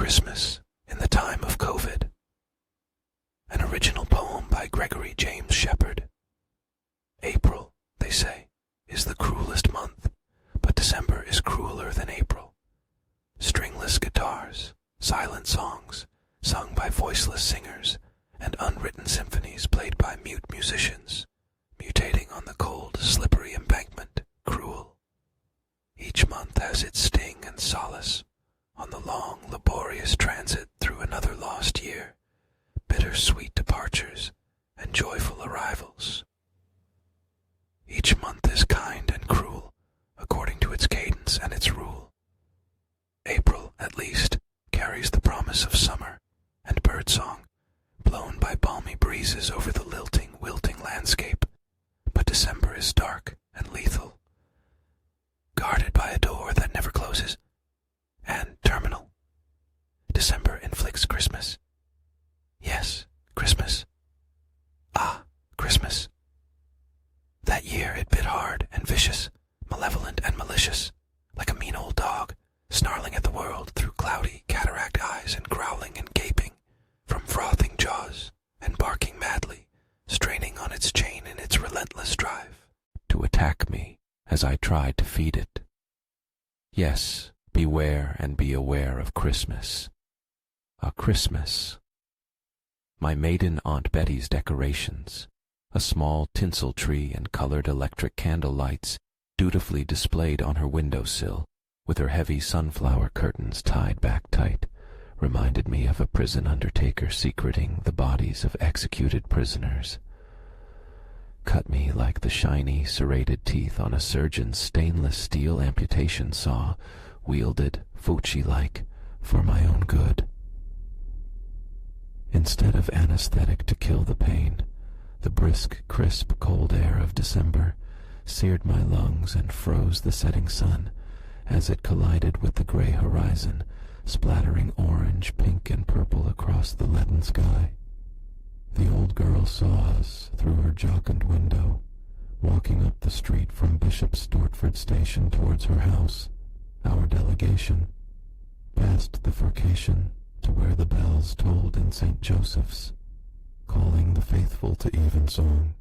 Christmas in the Time of COVID. An original poem by Gregory James Shepard. April, they say, is the cruelest month, but December is crueler than April. Stringless guitars, silent songs, sung by voiceless singers, and unwritten symphonies played by mute musicians, mutating on the cold, slippery embankment, cruel. Each month has its sting and solace on the long, laborious transit through another lost year, bitter-sweet departures and joyful arrivals. Each month is kind and cruel, according to its cadence and its rule. April, at least, carries the promise of summer and birdsong, blown by balmy breezes over the lilting, wilting landscape, but December is dark and lethal, guarded by a door that never closes, and terminal. December inflicts Christmas. Yes, Christmas. Ah, Christmas. That year it bit hard and vicious, malevolent and malicious, like a mean old dog, snarling at the world through cloudy cataract eyes and growling and gaping from frothing jaws and barking madly, straining on its chain in its relentless drive to attack me as I tried to feed it. Yes, beware and be aware of Christmas. A Christmas. My maiden Aunt Betty's decorations, a small tinsel tree and colored electric candle lights dutifully displayed on her windowsill, with her heavy sunflower curtains tied back tight, reminded me of a prison undertaker secreting the bodies of executed prisoners. Cut me like the shiny, serrated teeth on a surgeon's stainless steel amputation saw, wielded, Fucci-like, for my own good. Instead of anesthetic to kill the pain, the brisk, crisp, cold air of December seared my lungs and froze the setting sun as it collided with the gray horizon, splattering orange, pink, and purple across the leaden sky. The old girl saw us through her jocund window, walking up the street from Bishop Stortford Station towards her house, our delegation, past the Furcation to where the bells tolled in St. Joseph's, calling the faithful to evensong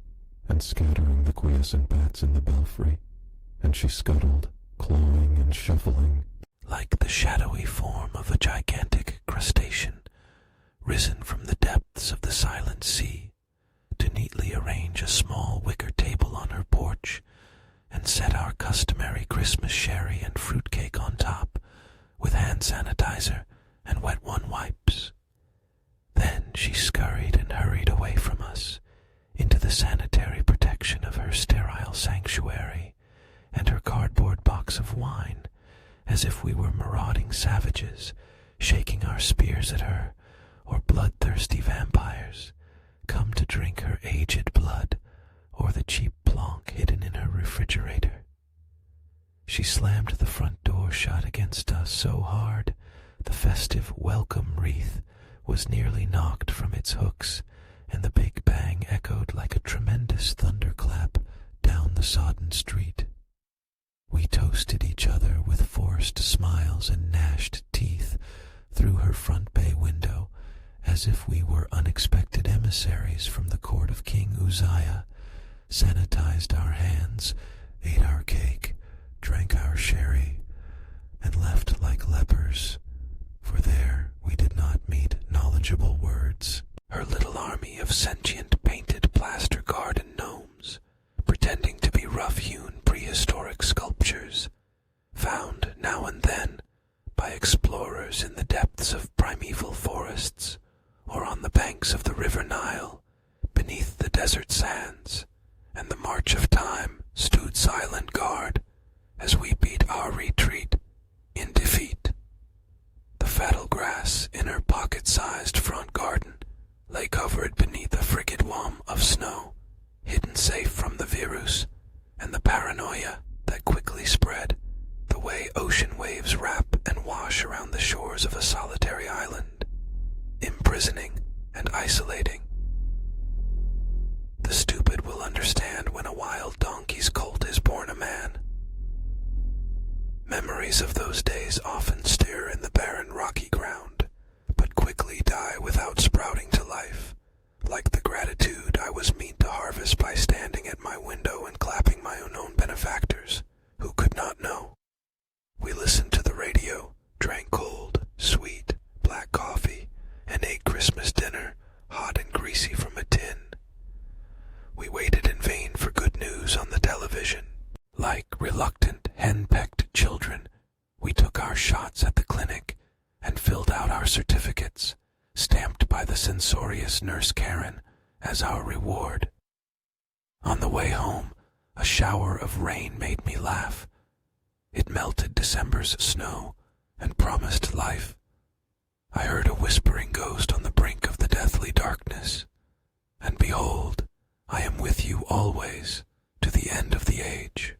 and scattering the quiescent bats in the belfry, and she scuttled, clawing and shuffling, like the shadowy form of a gigantic crustacean risen from the depths of the silent sea, to neatly arrange a small wicker table on her porch and set our customary Christmas sherry and fruitcake on top with hand sanitizer and wet one wipes. Then she scurried and hurried away from us into the sanitary protection of her sterile sanctuary and her cardboard box of wine, as if we were marauding savages, shaking our spears at her, or bloodthirsty vampires, come to drink her aged blood, or the cheap plonk hidden in her refrigerator. She slammed the front door shut against us so hard, the festive welcome wreath was nearly knocked from its hooks, and the big bang echoed like a tremendous thunderclap down the sodden street. We toasted each other with forced smiles and gnashed teeth through her front bay window, as if we were unexpected emissaries from the court of King Uzziah, sanitized our hands, ate our cake, drank our sherry, and left like lepers, for there we did not meet knowledgeable words. Her little army of sentient painted plaster garden gnomes, pretending to be rough-hewn prehistoric sculptures, found now and then by explorers in the depths of primeval forests, or on the banks of the River Nile, beneath the desert sands, and the march of time stood silent guard as we beat our retreat in defeat. The fatal grass in her pocket-sized front garden lay covered beneath a frigid wam of snow, hidden safe from the virus and the paranoia that quickly spread the way ocean waves wrap and wash around the shores of a solitary island, imprisoning and isolating. The stupid will understand when a wild donkey's colt is born a man. Memories of those days often stir in the barren rocky ground, certificates, stamped by the censorious Nurse Karen as our reward. On the way home, a shower of rain made me laugh. It melted December's snow and promised life. I heard a whispering ghost on the brink of the deathly darkness, and behold, I am with you always to the end of the age.